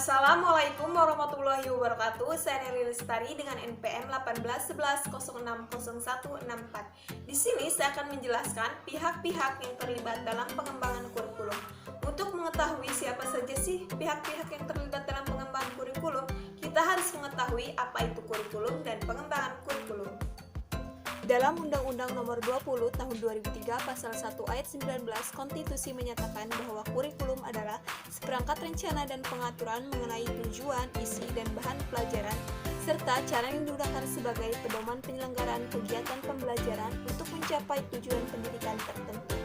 Assalamualaikum warahmatullahi wabarakatuh. Saya Neri Lestari dengan NPM 1811060164. Di sini saya akan menjelaskan pihak-pihak yang terlibat dalam pengembangan kurikulum. Untuk mengetahui siapa saja sih pihak-pihak yang terlibat dalam pengembangan kurikulum, kita harus mengetahui apa itu kurikulum dan pengembangan kurikulum. Dalam Undang-Undang Nomor 20 Tahun 2003 Pasal 1 Ayat 19 Konstitusi menyatakan bahwa kurikulum adalah seperangkat rencana dan pengaturan mengenai tujuan, isi, dan bahan pelajaran serta cara yang digunakan sebagai pedoman penyelenggaraan kegiatan pembelajaran untuk mencapai tujuan pendidikan tertentu.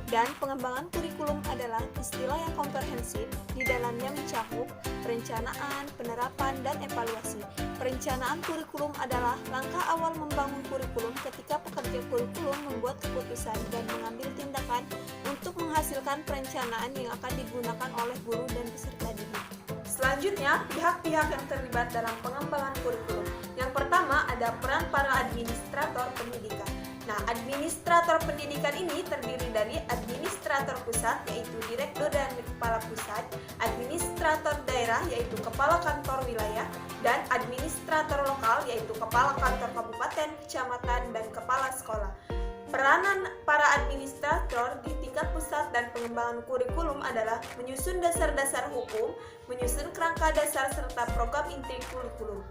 Dan pengembangan kurikulum adalah istilah yang komprehensif, di dalamnya mencakup perencanaan, penerapan, dan evaluasi. Perencanaan kurikulum adalah langkah awal membangun kurikulum ketika pekerja kurikulum membuat keputusan dan mengambil tindakan untuk menghasilkan perencanaan yang akan digunakan oleh guru dan peserta didik. Selanjutnya, pihak-pihak yang terlibat dalam pengembangan kurikulum. Yang pertama ada peran para administrator pendidikan. Nah, administrator pendidikan ini terdiri dari administrator pusat, yaitu direktur dan kepala pusat, administrator daerah, yaitu kepala kantor wilayah, dan administrator lokal, yaitu kepala kantor kabupaten, kecamatan, dan kepala sekolah. Peranan para administrator di tingkat pusat dan pengembangan kurikulum adalah menyusun dasar-dasar hukum, menyusun kerangka dasar serta program inti kurikulum.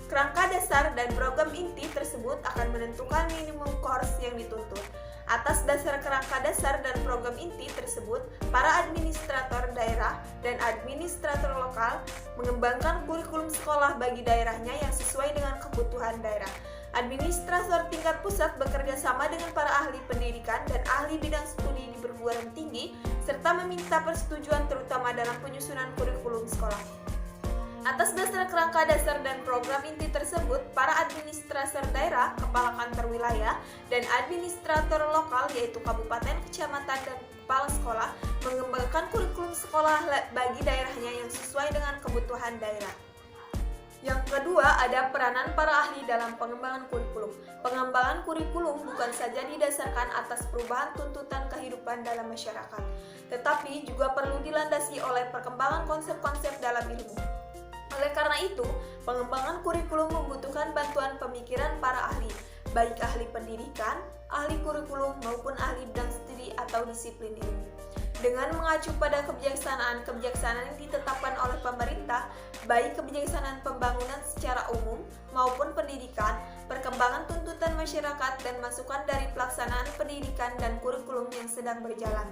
Kerangka dasar dan program inti tersebut akan menentukan minimum course yang dituntut. Atas dasar kerangka dasar dan program inti tersebut, para administrator daerah dan administrator lokal mengembangkan kurikulum sekolah bagi daerahnya yang sesuai dengan kebutuhan daerah. Administrator tingkat pusat bekerja sama dengan para ahli pendidikan dan ahli bidang studi di perguruan tinggi serta meminta persetujuan terutama dalam penyusunan kurikulum sekolah. Atas dasar kerangka dasar dan program inti tersebut, para administrator daerah, kepala kantor wilayah, dan administrator lokal yaitu kabupaten, kecamatan, dan kepala sekolah mengembangkan kurikulum sekolah bagi daerahnya yang sesuai dengan kebutuhan daerah. Yang kedua, ada peranan para ahli dalam pengembangan kurikulum. Pengembangan kurikulum bukan saja didasarkan atas perubahan tuntutan kehidupan dalam masyarakat, tetapi juga perlu dilandasi oleh perkembangan konsep-konsep dalam ilmu. Oleh karena itu, pengembangan kurikulum membutuhkan bantuan pemikiran para ahli, baik ahli pendidikan, ahli kurikulum, maupun ahli bidang studi atau disiplin ilmu. Dengan mengacu pada kebijaksanaan yang ditetapkan oleh pemerintah, baik kebijaksanaan pembangunan secara umum maupun pendidikan, perkembangan tuntutan masyarakat, dan masukan dari pelaksanaan pendidikan dan kurikulum yang sedang berjalan.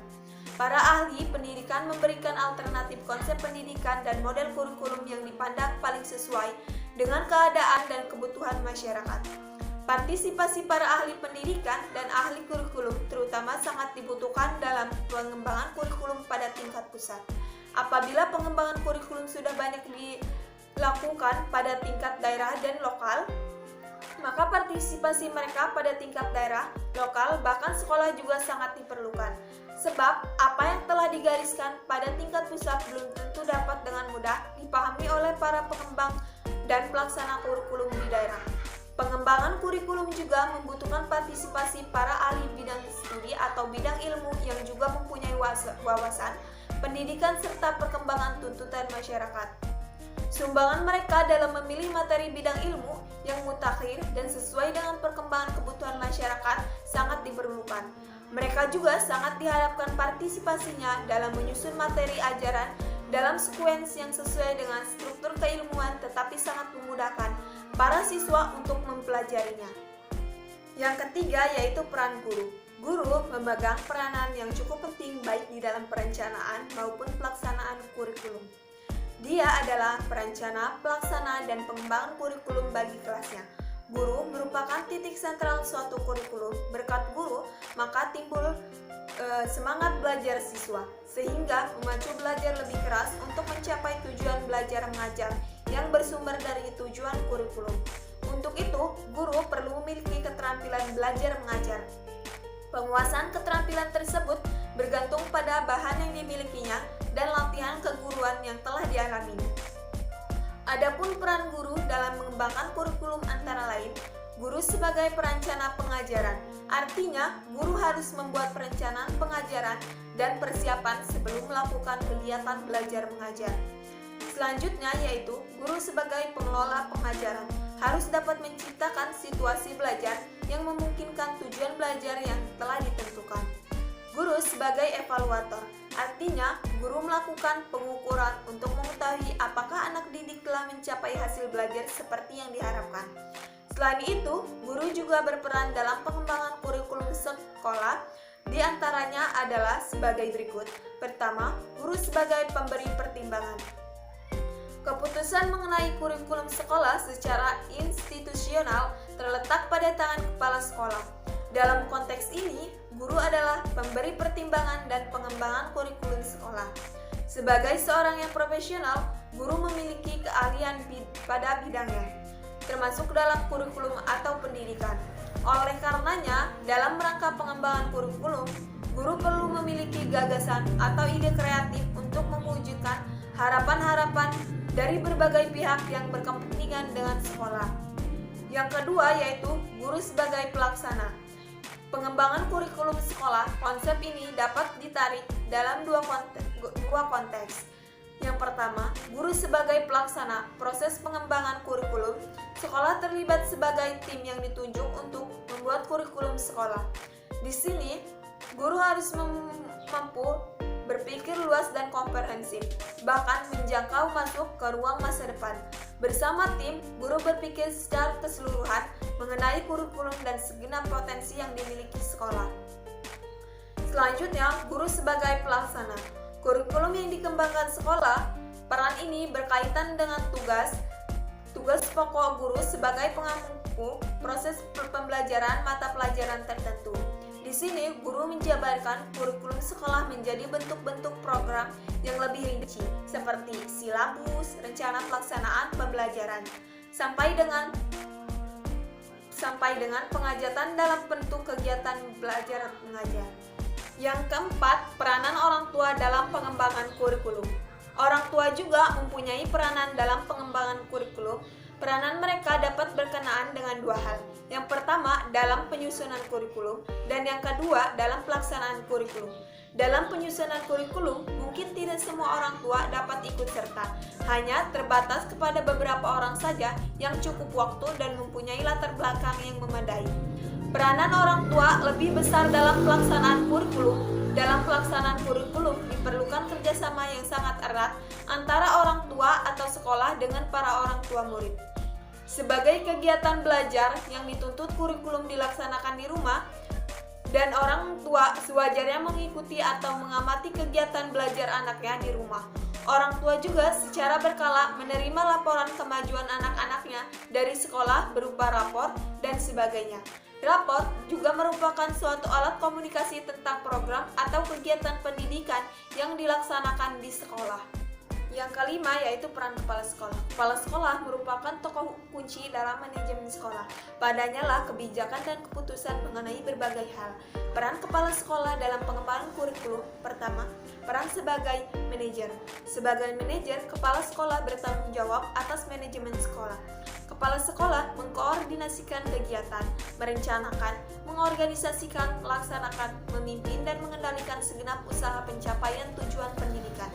Para ahli pendidikan memberikan alternatif konsep pendidikan dan model kurikulum yang dipandang paling sesuai dengan keadaan dan kebutuhan masyarakat. Partisipasi para ahli pendidikan dan ahli kurikulum terutama sangat dibutuhkan dalam pengembangan kurikulum pada tingkat pusat. Apabila pengembangan kurikulum sudah banyak dilakukan pada tingkat daerah dan lokal, maka partisipasi mereka pada tingkat daerah, lokal, bahkan sekolah juga sangat diperlukan. Sebab apa yang telah digariskan pada tingkat pusat belum tentu dapat dengan mudah dipahami oleh para pengembang dan pelaksana kurikulum di daerah. Pengembangan kurikulum juga membutuhkan partisipasi para ahli bidang studi atau bidang ilmu yang juga mempunyai wawasan, pendidikan serta perkembangan tuntutan masyarakat. Sumbangan mereka dalam memilih materi bidang ilmu yang mutakhir dan sesuai dengan perkembangan kebutuhan masyarakat sangat diperlukan. Mereka juga sangat diharapkan partisipasinya dalam menyusun materi ajaran dalam sekuensi yang sesuai dengan struktur keilmuan tetapi sangat memudahkan para siswa untuk mempelajarinya. Yang ketiga yaitu peran guru. Guru memegang peranan yang cukup penting baik di dalam perencanaan maupun pelaksanaan kurikulum. Dia adalah perencana, pelaksana, dan pengembangan kurikulum bagi kelasnya. Guru merupakan titik sentral suatu kurikulum. Berkat guru, maka timbul semangat belajar siswa, sehingga memacu belajar lebih keras untuk mencapai tujuan belajar mengajar yang bersumber dari tujuan kurikulum. Untuk itu, guru perlu memiliki keterampilan belajar mengajar. Penguasaan keterampilan tersebut bergantung pada bahan yang dimilikinya dan latihan keguruan yang telah dialaminya. Adapun peran guru dalam mengembangkan kurikulum antara lain, guru sebagai perencana pengajaran. Artinya, guru harus membuat perencanaan pengajaran dan persiapan sebelum melakukan kegiatan belajar mengajar. Selanjutnya yaitu guru sebagai pengelola pengajaran harus dapat menciptakan situasi belajar yang memungkinkan tujuan belajar yang telah ditentukan. Guru sebagai evaluator, artinya guru melakukan pengukuran untuk mengetahui apakah anak didik telah mencapai hasil belajar seperti yang diharapkan. Selain itu, guru juga berperan dalam pengembangan kurikulum sekolah, di antaranya adalah sebagai berikut. Pertama, guru sebagai pemberi pertimbangan. Keputusan mengenai kurikulum sekolah secara institusional terletak pada tangan kepala sekolah. Dalam konteks ini, guru adalah pemberi pertimbangan dan pengembangan kurikulum sekolah. Sebagai seorang yang profesional, guru memiliki keahlian pada bidangnya, termasuk dalam kurikulum atau pendidikan. Oleh karenanya, dalam rangka pengembangan kurikulum, guru perlu memiliki gagasan atau ide kreatif untuk mewujudkan harapan-harapan dari berbagai pihak yang berkepentingan dengan sekolah. Yang kedua yaitu guru sebagai pelaksana. Pengembangan kurikulum sekolah, konsep ini dapat ditarik dalam dua konteks. Yang pertama, guru sebagai pelaksana proses pengembangan kurikulum. Sekolah terlibat sebagai tim yang ditunjuk untuk membuat kurikulum sekolah. Di sini, guru harus mampu berpikir luas dan komprehensif, bahkan menjangkau masuk ke ruang masa depan. Bersama tim, guru berpikir secara keseluruhan mengenai kurikulum dan segenap potensi yang dimiliki sekolah. Selanjutnya, guru sebagai pelaksana. Kurikulum yang dikembangkan sekolah, peran ini berkaitan dengan tugas pokok guru sebagai pengampu proses pembelajaran mata pelajaran tertentu. Di sini, guru menjabarkan kurikulum sekolah menjadi bentuk-bentuk program yang lebih rinci, seperti silabus, rencana pelaksanaan pembelajaran, sampai dengan pengajatan dalam bentuk kegiatan belajar mengajar. Yang keempat, peranan orang tua dalam pengembangan kurikulum. Orang tua juga mempunyai peranan dalam pengembangan kurikulum. Peranan mereka dapat berkenaan dengan dua hal. Yang pertama, dalam penyusunan kurikulum, dan yang kedua, dalam pelaksanaan kurikulum. Dalam penyusunan kurikulum, mungkin tidak semua orang tua dapat ikut serta, hanya terbatas kepada beberapa orang saja yang cukup waktu dan mempunyai latar belakang yang memadai. Peranan orang tua lebih besar dalam pelaksanaan kurikulum. Dalam pelaksanaan kurikulum diperlukan kerjasama yang sangat erat antara orang tua atau sekolah dengan para orang tua murid. Sebagai kegiatan belajar yang dituntut kurikulum dilaksanakan di rumah, dan orang tua sewajarnya mengikuti atau mengamati kegiatan belajar anaknya di rumah. Orang tua juga secara berkala menerima laporan kemajuan anak-anaknya dari sekolah berupa rapor dan sebagainya. Rapor juga merupakan suatu alat komunikasi tentang program atau kegiatan pendidikan yang dilaksanakan di sekolah. Yang kelima yaitu peran kepala sekolah. Kepala sekolah merupakan tokoh kunci dalam manajemen sekolah. Padanya lah kebijakan dan keputusan mengenai berbagai hal. Peran kepala sekolah dalam pengembangan kurikulum. Pertama, peran sebagai manajer. Sebagai manajer, kepala sekolah bertanggung jawab atas manajemen sekolah. Kepala sekolah mengkoordinasikan kegiatan, merencanakan, mengorganisasikan, melaksanakan, memimpin, dan mengendalikan segenap usaha pencapaian tujuan pendidikan.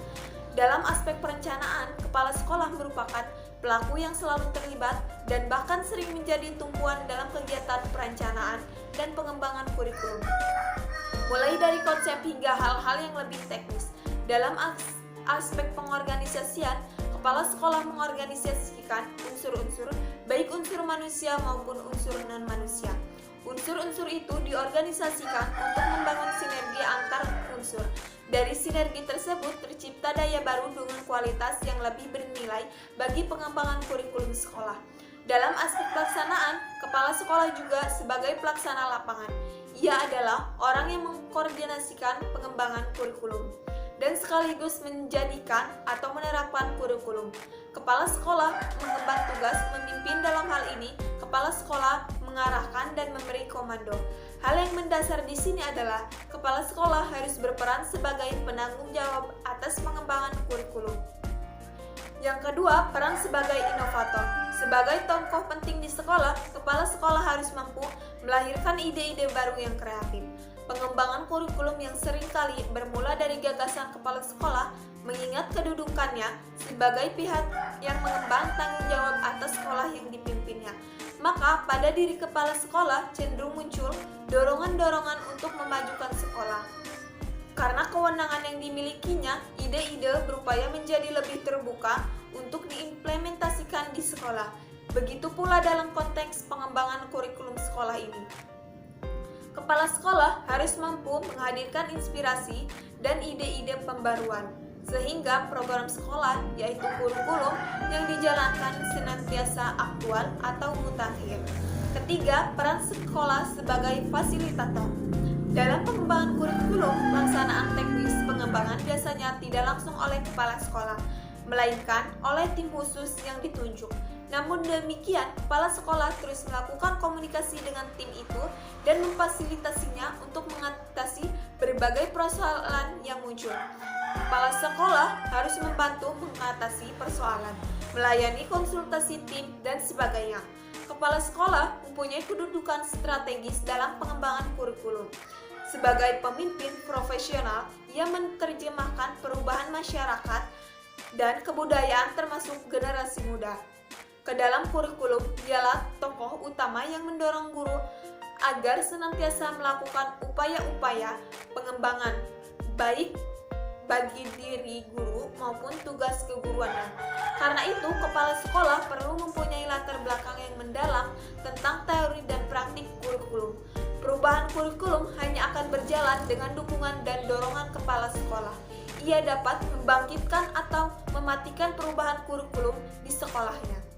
Dalam aspek perencanaan, kepala sekolah merupakan pelaku yang selalu terlibat dan bahkan sering menjadi tumpuan dalam kegiatan perencanaan dan pengembangan kurikulum. Mulai dari konsep hingga hal-hal yang lebih teknis. Dalam aspek pengorganisasian, kepala sekolah mengorganisasikan unsur-unsur, baik unsur manusia maupun unsur non-manusia. Unsur-unsur itu diorganisasikan untuk membangun sinergi antar unsur. Dari sinergi tersebut tercipta daya baru dengan kualitas yang lebih bernilai bagi pengembangan kurikulum sekolah. Dalam aspek pelaksanaan, kepala sekolah juga sebagai pelaksana lapangan. Ia adalah orang yang mengkoordinasikan pengembangan kurikulum dan sekaligus menjadikan atau menerapkan kurikulum. Kepala sekolah mengemban tugas memimpin. Dalam hal ini, kepala sekolah mengarahkan dan memberi komando. Hal yang mendasar di sini adalah kepala sekolah harus berperan sebagai penanggung jawab atas pengembangan kurikulum. Yang kedua, peran sebagai inovator. Sebagai tokoh penting di sekolah, kepala sekolah harus mampu melahirkan ide-ide baru yang kreatif. Pengembangan kurikulum yang seringkali bermula dari gagasan kepala sekolah mengingat kedudukannya sebagai pihak yang mengemban tanggung jawab atas sekolah yang dipimpinnya. Maka pada diri kepala sekolah cenderung muncul dorongan-dorongan untuk memajukan sekolah. Karena kewenangan yang dimilikinya, ide-ide berupaya menjadi lebih terbuka untuk diimplementasikan di sekolah. Begitu pula dalam konteks pengembangan kurikulum sekolah ini. Kepala sekolah harus mampu menghadirkan inspirasi dan ide-ide pembaruan, sehingga program sekolah, yaitu kurikulum yang dijalankan senantiasa aktual atau mutakhir. Ketiga, peran sekolah sebagai fasilitator. Dalam pengembangan kurikulum, pelaksanaan teknis pengembangan biasanya tidak langsung oleh kepala sekolah, melainkan oleh tim khusus yang ditunjuk. Namun demikian, kepala sekolah terus melakukan komunikasi dengan tim itu dan memfasilitasinya untuk mengatasi berbagai persoalan yang muncul. Kepala sekolah harus membantu mengatasi persoalan, melayani konsultasi tim, dan sebagainya. Kepala sekolah mempunyai kedudukan strategis dalam pengembangan kurikulum. Sebagai pemimpin profesional, ia menerjemahkan perubahan masyarakat dan kebudayaan termasuk generasi muda ke dalam kurikulum. Dialah tokoh utama yang mendorong guru agar senantiasa melakukan upaya-upaya pengembangan baik bagi diri guru maupun tugas keguruannya. Karena itu, kepala sekolah perlu mempunyai latar belakang yang mendalam tentang teori dan praktik kurikulum. Perubahan kurikulum hanya akan berjalan dengan dukungan dan dorongan kepala sekolah. Ia dapat membangkitkan atau mematikan perubahan kurikulum di sekolahnya.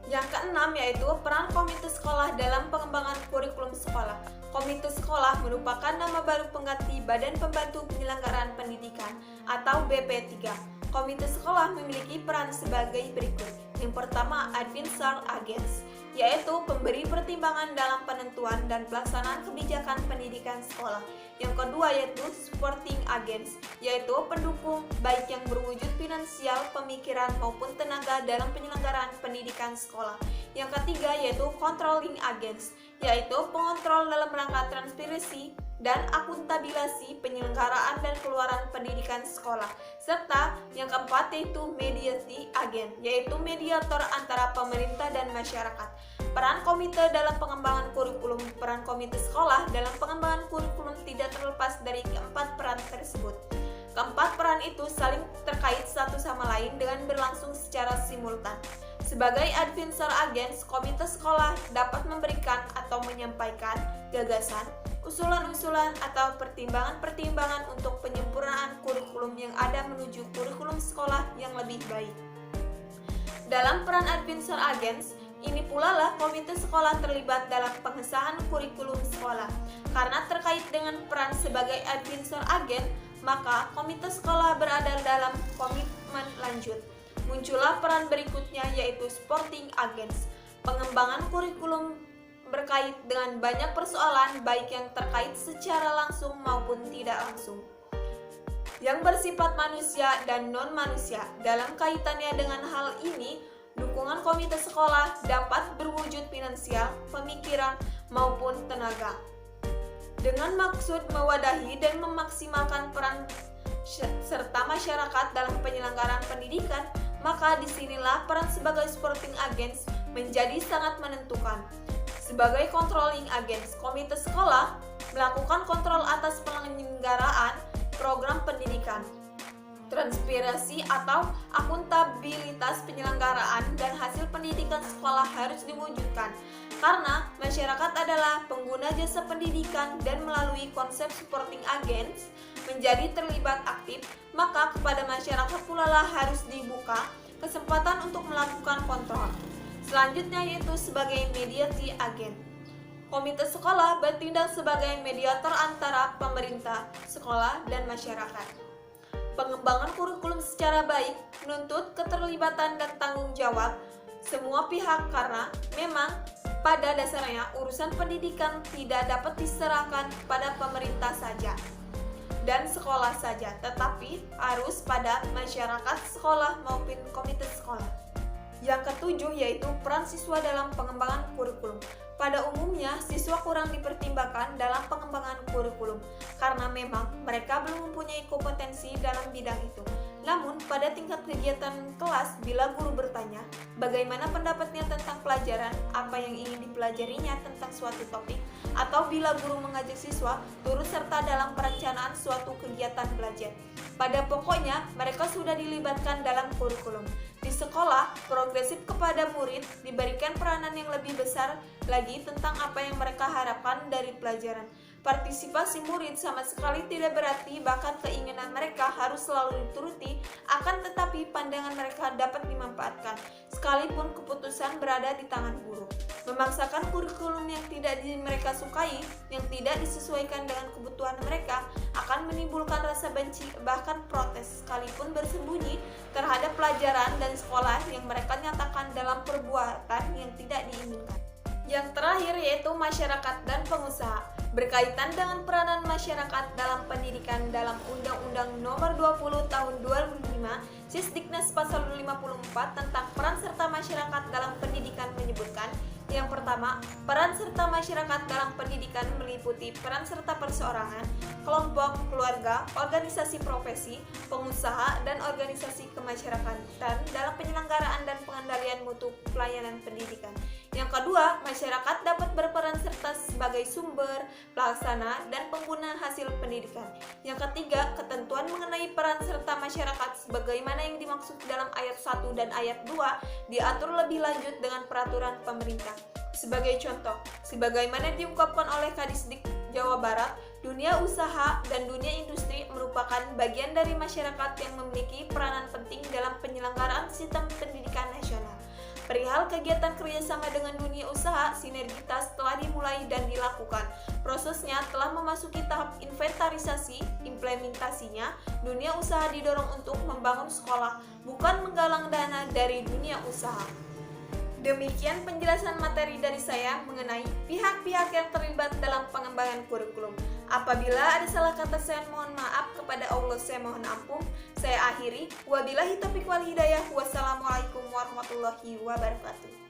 Yang keenam yaitu peran komite sekolah dalam pengembangan kurikulum sekolah. Komite sekolah merupakan nama baru pengganti Badan Pembantu Penyelenggaraan Pendidikan atau BP3. Komite sekolah memiliki peran sebagai berikut. Yang pertama, advisor agens, yaitu pemberi pertimbangan dalam penentuan dan pelaksanaan kebijakan pendidikan sekolah. Yang kedua yaitu supporting agents, yaitu pendukung baik yang berwujud finansial, pemikiran maupun tenaga dalam penyelenggaraan pendidikan sekolah. Yang ketiga yaitu controlling agents, yaitu pengontrol dalam rangka transparansi dan akuntabilisasi penyelenggaraan dan keluaran pendidikan sekolah. Serta yang keempat yaitu mediasi agent, yaitu mediator antara pemerintah dan masyarakat. Peran komite dalam pengembangan kurikulum. Peran komite sekolah dalam pengembangan kurikulum tidak terlepas dari keempat peran tersebut. Keempat peran itu saling terkait satu sama lain dengan berlangsung secara simultan. Sebagai advisor agents, komite sekolah dapat memberikan atau menyampaikan gagasan, usulan-usulan atau pertimbangan-pertimbangan untuk penyempurnaan kurikulum yang ada menuju kurikulum sekolah yang lebih baik. Dalam peran advisor agents, ini pula lah komite sekolah terlibat dalam pengesahan kurikulum sekolah. Karena terkait dengan peran sebagai advisor agen, maka komite sekolah berada dalam komitmen lanjut. Muncullah peran berikutnya yaitu supporting agents. Pengembangan kurikulum berkait dengan banyak persoalan baik yang terkait secara langsung maupun tidak langsung, yang bersifat manusia dan non-manusia. Dalam kaitannya dengan hal ini, dukungan komite sekolah dapat berwujud finansial, pemikiran, maupun tenaga. Dengan maksud mewadahi dan memaksimalkan peran serta masyarakat dalam penyelenggaraan pendidikan, maka disinilah peran sebagai supporting agents menjadi sangat menentukan. Sebagai controlling agents, komite sekolah melakukan kontrol atas penyelenggaraan program pendidikan, transparansi atau akuntabilitas penyelenggaraan dan hasil pendidikan sekolah harus diwujudkan. Karena masyarakat adalah pengguna jasa pendidikan dan melalui konsep supporting agents menjadi terlibat aktif, maka kepada masyarakat pula lah harus dibuka kesempatan untuk melakukan kontrol. Selanjutnya yaitu sebagai mediasi agen. Komite sekolah bertindak sebagai mediator antara pemerintah, sekolah, dan masyarakat. Pengembangan kurikulum secara baik menuntut keterlibatan dan tanggung jawab semua pihak karena memang pada dasarnya urusan pendidikan tidak dapat diserahkan pada pemerintah saja dan sekolah saja, tetapi harus pada masyarakat, sekolah maupun komite sekolah. Yang ketujuh yaitu peran siswa dalam pengembangan kurikulum. Pada umumnya, siswa kurang dipertimbangkan dalam pengembangan kurikulum karena memang mereka belum mempunyai kompetensi dalam bidang itu. Namun, pada tingkat kegiatan kelas, bila guru bertanya bagaimana pendapatnya tentang pelajaran, apa yang ingin dipelajarinya tentang suatu topik, atau bila guru mengajak siswa turut serta dalam perencanaan suatu kegiatan belajar. Pada pokoknya, mereka sudah dilibatkan dalam kurikulum. Di sekolah, progresif kepada murid diberikan peranan yang lebih besar lagi tentang apa yang mereka harapkan dari pelajaran. Partisipasi murid sama sekali tidak berarti bahkan keinginan mereka harus selalu dituruti, akan tetapi pandangan mereka dapat dimanfaatkan, sekalipun keputusan berada di tangan guru. Memaksakan kurikulum yang tidak mereka sukai, yang tidak disesuaikan dengan kebutuhan mereka, akan menimbulkan rasa benci, bahkan protes, sekalipun bersembunyi terhadap pelajaran dan sekolah yang mereka nyatakan dalam perbuatan yang tidak diinginkan. Yang terakhir yaitu masyarakat dan pengusaha. Berkaitan dengan peranan masyarakat dalam pendidikan dalam Undang-Undang Nomor 20 Tahun 2005, Sisdiknas Pasal 54 tentang peran serta masyarakat dalam pendidikan menyebutkan, yang pertama, peran serta masyarakat dalam pendidikan meliputi peran serta perseorangan, kelompok, keluarga, organisasi profesi, pengusaha, dan organisasi kemasyarakatan dalam penyelenggaraan dan pengendalian mutu pelayanan pendidikan. Yang kedua, masyarakat dapat berperan serta sebagai sumber, pelaksana, dan pengguna hasil pendidikan. Yang ketiga, ketentuan mengenai peran serta masyarakat sebagaimana yang dimaksud dalam ayat 1 dan ayat 2 diatur lebih lanjut dengan peraturan pemerintah. Sebagai contoh, sebagaimana diungkapkan oleh Kadisdik Jawa Barat, dunia usaha dan dunia industri merupakan bagian dari masyarakat yang memiliki peranan penting dalam penyelenggaraan sistem pendidikan nasional. Perihal kegiatan kerjasama dengan dunia usaha, sinergitas telah dimulai dan dilakukan. Prosesnya telah memasuki tahap inventarisasi. Implementasinya, dunia usaha didorong untuk membangun sekolah, bukan menggalang dana dari dunia usaha. Demikian penjelasan materi dari saya mengenai pihak-pihak yang terlibat dalam pengembangan kurikulum. Apabila ada salah kata, saya mohon maaf, kepada Allah saya mohon ampun. Saya akhiri. Wabillahi taufiq wal hidayah. Wassalamualaikum warahmatullahi wabarakatuh.